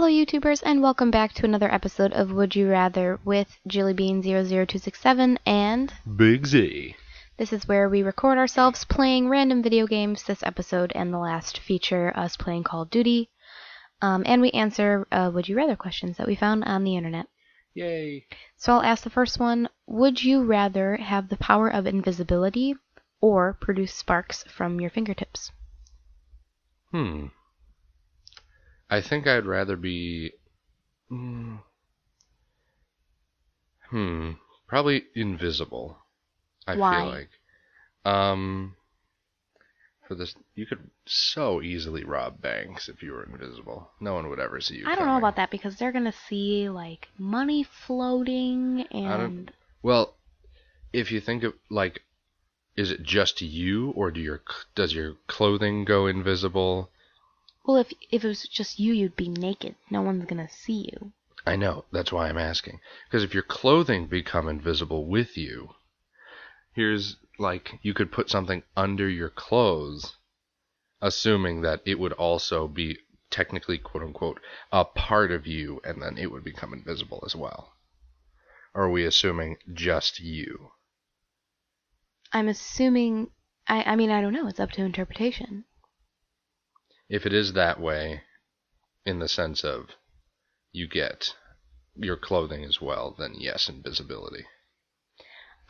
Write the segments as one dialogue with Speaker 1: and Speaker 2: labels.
Speaker 1: Hello YouTubers, and welcome back to another episode of Would You Rather with Jillybean 00267 and
Speaker 2: Big Z.
Speaker 1: This is where we record ourselves playing random video games, this episode and the last feature us playing Call of Duty, and we answer Would You Rather questions that we found on the internet.
Speaker 2: Yay.
Speaker 1: So I'll ask the first one, would you rather have the power of invisibility or produce sparks from your fingertips?
Speaker 2: I think I'd rather be... Probably invisible.
Speaker 1: Why?
Speaker 2: Feel like. For this, you could so easily rob banks if you were invisible. No one would ever see you
Speaker 1: I don't know about that because they're going to see, like, money floating and...
Speaker 2: Well, if you think of, like, is it just you, or does your clothing go invisible?
Speaker 1: Well, if it was just you, you'd be naked. No one's going to see you.
Speaker 2: I know, that's why I'm asking. Because if your clothing become invisible with you, here's, like, you could put something under your clothes, assuming that it would also be technically, quote-unquote, a part of you, and then it would become invisible as well. Or are we assuming just you?
Speaker 1: I'm assuming... I mean, I don't know. It's up to interpretation.
Speaker 2: If it is that way, in the sense of you get your clothing as well, then yes, invisibility.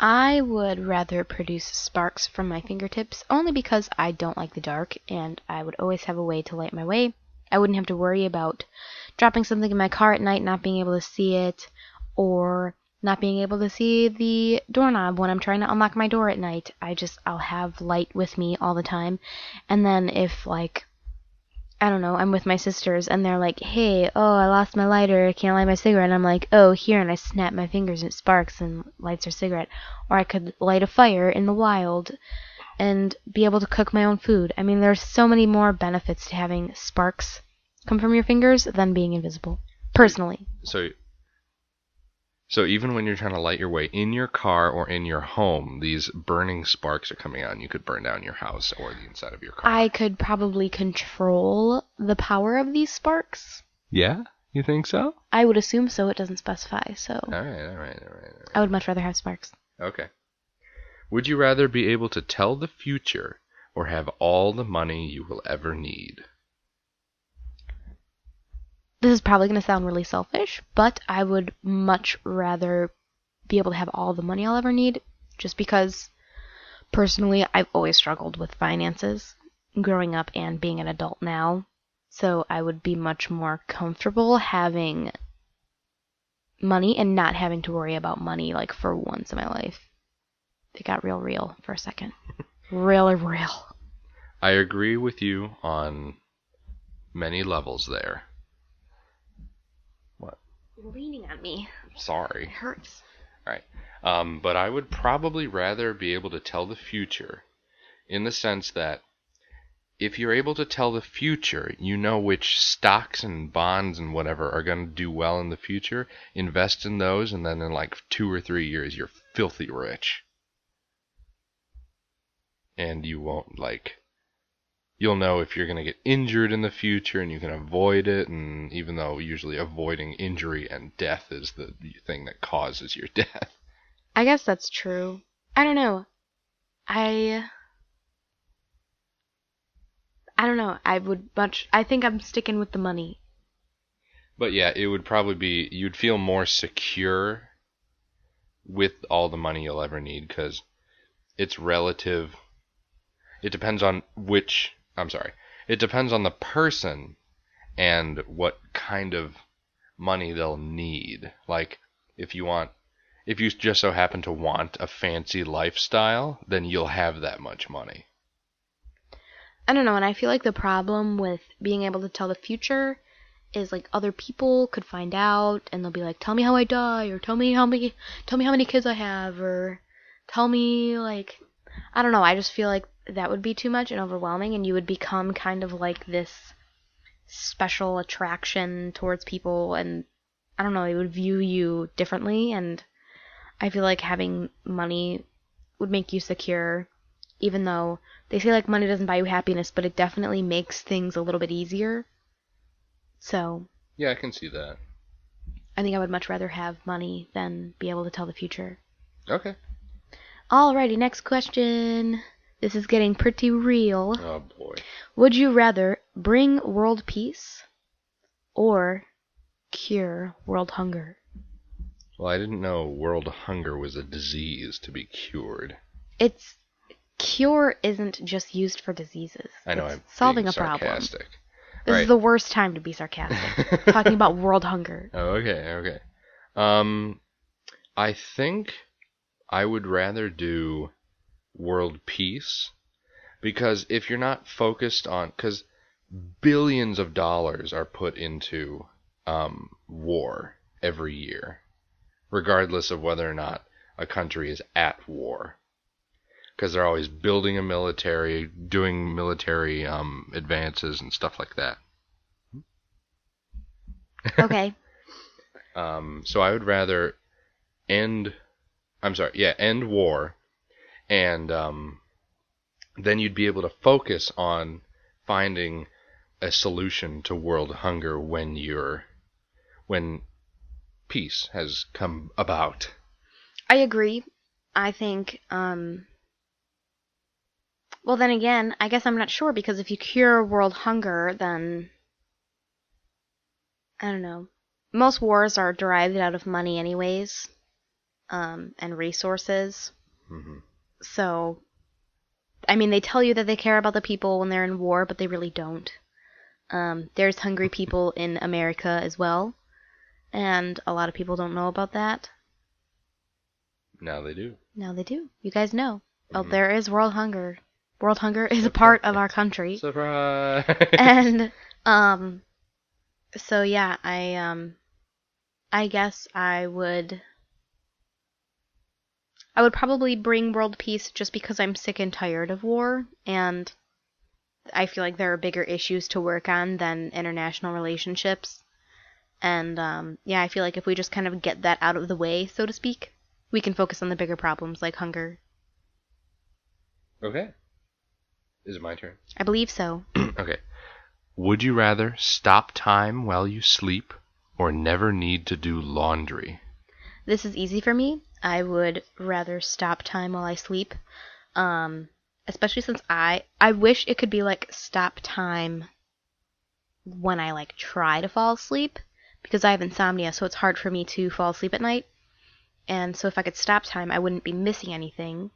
Speaker 1: I would rather produce sparks from my fingertips, only because I don't like the dark, and I would always have a way to light my way. I wouldn't have to worry about dropping something in my car at night, not being able to see it, or not being able to see the doorknob when I'm trying to unlock my door at night. I'll have light with me all the time. And then if, like, I don't know, I'm with my sisters, and they're like, hey, oh, I lost my lighter, I can't light my cigarette, and I'm like, oh, here, and I snap my fingers, and it sparks, and lights her cigarette. Or I could light a fire in the wild, and be able to cook my own food. I mean, there's so many more benefits to having sparks come from your fingers than being invisible, personally.
Speaker 2: So even when you're trying to light your way in your car or in your home, these burning sparks are coming out, and you could burn down your house or the inside of your car.
Speaker 1: I could probably control the power of these sparks.
Speaker 2: Yeah? You think so?
Speaker 1: I would assume so. It doesn't specify, so...
Speaker 2: All right.
Speaker 1: I would much rather have sparks.
Speaker 2: Okay. Would you rather be able to tell the future or have all the money you will ever need?
Speaker 1: This is probably going to sound really selfish, but I would much rather be able to have all the money I'll ever need, just because, personally, I've always struggled with finances, growing up and being an adult now, so I would be much more comfortable having money and not having to worry about money, like, for once in my life. It got real for a second. Real.
Speaker 2: I agree with you on many levels there. What?
Speaker 1: You're leaning on me.
Speaker 2: Sorry.
Speaker 1: It hurts.
Speaker 2: All right. But I would probably rather be able to tell the future, in the sense that if you're able to tell the future, you know which stocks and bonds and whatever are going to do well in the future, invest in those, and then in like 2 or 3 years, you're filthy rich. And you won't, like... You'll know if you're going to get injured in the future, and you can avoid it, and even though usually avoiding injury and death is the thing that causes your death.
Speaker 1: I guess that's true. I don't know. I don't know. I think I'm sticking with the money.
Speaker 2: But yeah, it would probably be, you'd feel more secure with all the money you'll ever need, because it's relative. It depends on it depends on the person and what kind of money they'll need. Like, if you just so happen to want a fancy lifestyle, then you'll have that much money.
Speaker 1: I don't know, and I feel like the problem with being able to tell the future is, like, other people could find out, and they'll be like, tell me how I die, or tell me how many kids I have, or tell me, like, I don't know, I just feel like that would be too much and overwhelming, and you would become kind of like this special attraction towards people, and I don't know, they would view you differently, and I feel like having money would make you secure, even though they say, like, money doesn't buy you happiness, but it definitely makes things a little bit easier. So,
Speaker 2: Yeah, I can see that.
Speaker 1: I think I would much rather have money than be able to tell the future.
Speaker 2: Okay.
Speaker 1: Alrighty, next question. This is getting pretty real.
Speaker 2: Oh boy.
Speaker 1: Would you rather bring world peace or cure world hunger?
Speaker 2: Well, I didn't know world hunger was a disease to be cured.
Speaker 1: It's cure isn't just used for diseases.
Speaker 2: I know
Speaker 1: It's
Speaker 2: I'm
Speaker 1: solving
Speaker 2: being
Speaker 1: a problem.
Speaker 2: sarcastic.
Speaker 1: This
Speaker 2: Right.
Speaker 1: is the worst time to be sarcastic. Talking about world hunger.
Speaker 2: Oh, okay. I think I would rather do world peace because if you're not focused on, because billions of dollars are put into war every year, regardless of whether or not a country is at war. Because they're always building a military, doing military advances and stuff like that.
Speaker 1: Okay.
Speaker 2: So I would rather end war, and then you'd be able to focus on finding a solution to world hunger when peace has come about.
Speaker 1: I agree. I think, well, then again, I guess I'm not sure because if you cure world hunger, then I don't know. Most wars are derived out of money, anyways, and resources.
Speaker 2: Mm-hmm.
Speaker 1: So, I mean, they tell you that they care about the people when they're in war, but they really don't. There's hungry people in America as well, and a lot of people don't know about that.
Speaker 2: Now they do.
Speaker 1: Now they do. You guys know. Oh,
Speaker 2: Mhm.
Speaker 1: there is world hunger. World hunger is a part of our country.
Speaker 2: Surprise!
Speaker 1: And so yeah, I guess I would probably bring world peace just because I'm sick and tired of war, and I feel like there are bigger issues to work on than international relationships. And yeah, I feel like if we just kind of get that out of the way, so to speak, we can focus on the bigger problems like hunger.
Speaker 2: Okay. Is it my turn?
Speaker 1: I believe so.
Speaker 2: Okay. Would you rather stop time while you sleep or never need to do laundry?
Speaker 1: This is easy for me. I would rather stop time while I sleep. Especially since I wish it could be like stop time when I like try to fall asleep because I have insomnia, so it's hard for me to fall asleep at night. And so if I could stop time, I wouldn't be missing anything,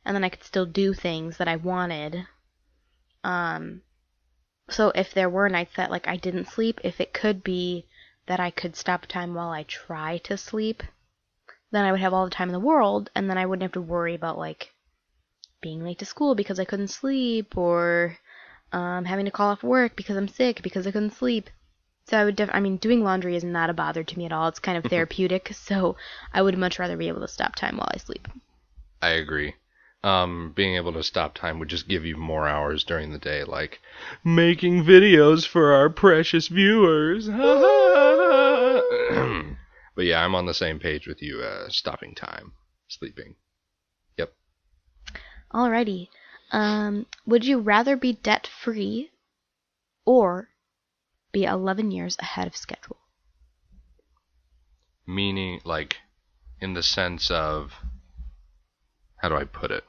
Speaker 1: and then I could still do things that I wanted. So if there were nights that like I didn't sleep, if it could be that I could stop time while I try to sleep, then I would have all the time in the world, and then I wouldn't have to worry about like being late to school because I couldn't sleep, or having to call off work because I'm sick because I couldn't sleep. So I would I mean, doing laundry is not a bother to me at all. It's kind of therapeutic, so I would much rather be able to stop time while I sleep.
Speaker 2: I agree. Being able to stop time would just give you more hours during the day, like making videos for our precious viewers. But yeah, I'm on the same page with you, stopping time, sleeping. Yep.
Speaker 1: Alrighty. Would you rather be debt-free or be 11 years ahead of schedule?
Speaker 2: Meaning, like, in the sense of, how do I put it?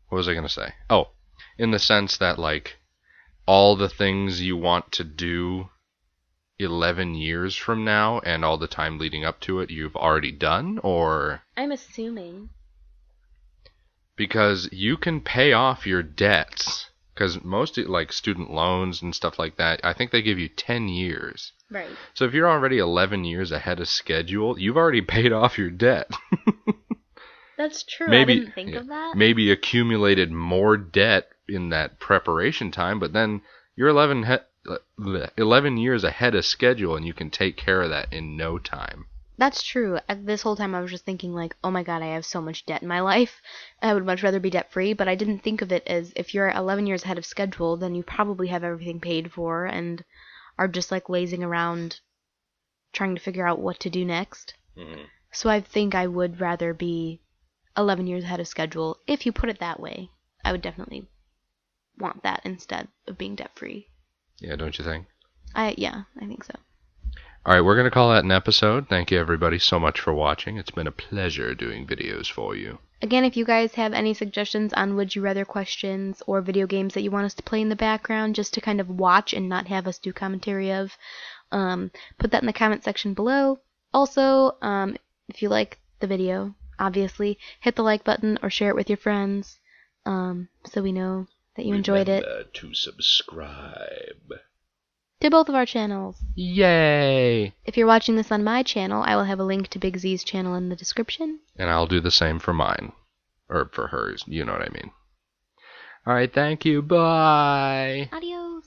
Speaker 2: What was I going to say? Oh, in the sense that, like, all the things you want to do 11 years from now and all the time leading up to it you've already done, or...
Speaker 1: I'm assuming.
Speaker 2: Because you can pay off your debts. Because most, like, student loans and stuff like that, I think they give you 10 years.
Speaker 1: Right.
Speaker 2: So if you're already 11 years ahead of schedule, you've already paid off your debt.
Speaker 1: That's true.
Speaker 2: Maybe,
Speaker 1: I didn't think of that.
Speaker 2: Maybe accumulated more debt in that preparation time, but then you're 11 years ahead of schedule and you can take care of that in no time.
Speaker 1: That's true. This whole time I was just thinking like, oh my god, I have so much debt in my life. I would much rather be debt-free, but I didn't think of it as if you're 11 years ahead of schedule, then you probably have everything paid for and are just like lazing around trying to figure out what to do next.
Speaker 2: Mm-hmm.
Speaker 1: So I think I would rather be 11 years ahead of schedule. If you put it that way, I would definitely want that instead of being debt-free.
Speaker 2: Yeah, don't you think?
Speaker 1: Yeah, I think so.
Speaker 2: All right, we're going to call that an episode. Thank you, everybody, so much for watching. It's been a pleasure doing videos for you.
Speaker 1: Again, if you guys have any suggestions on Would You Rather questions or video games that you want us to play in the background just to kind of watch and not have us do commentary of, put that in the comment section below. Also, if you like the video, obviously, hit the like button or share it with your friends so we know that you enjoyed it.
Speaker 2: Remember to subscribe
Speaker 1: To both of our channels.
Speaker 2: Yay!
Speaker 1: If you're watching this on my channel, I will have a link to Big Z's channel in the description.
Speaker 2: And I'll do the same for mine. Or for hers, you know what I mean. Alright, thank you, bye!
Speaker 1: Adios!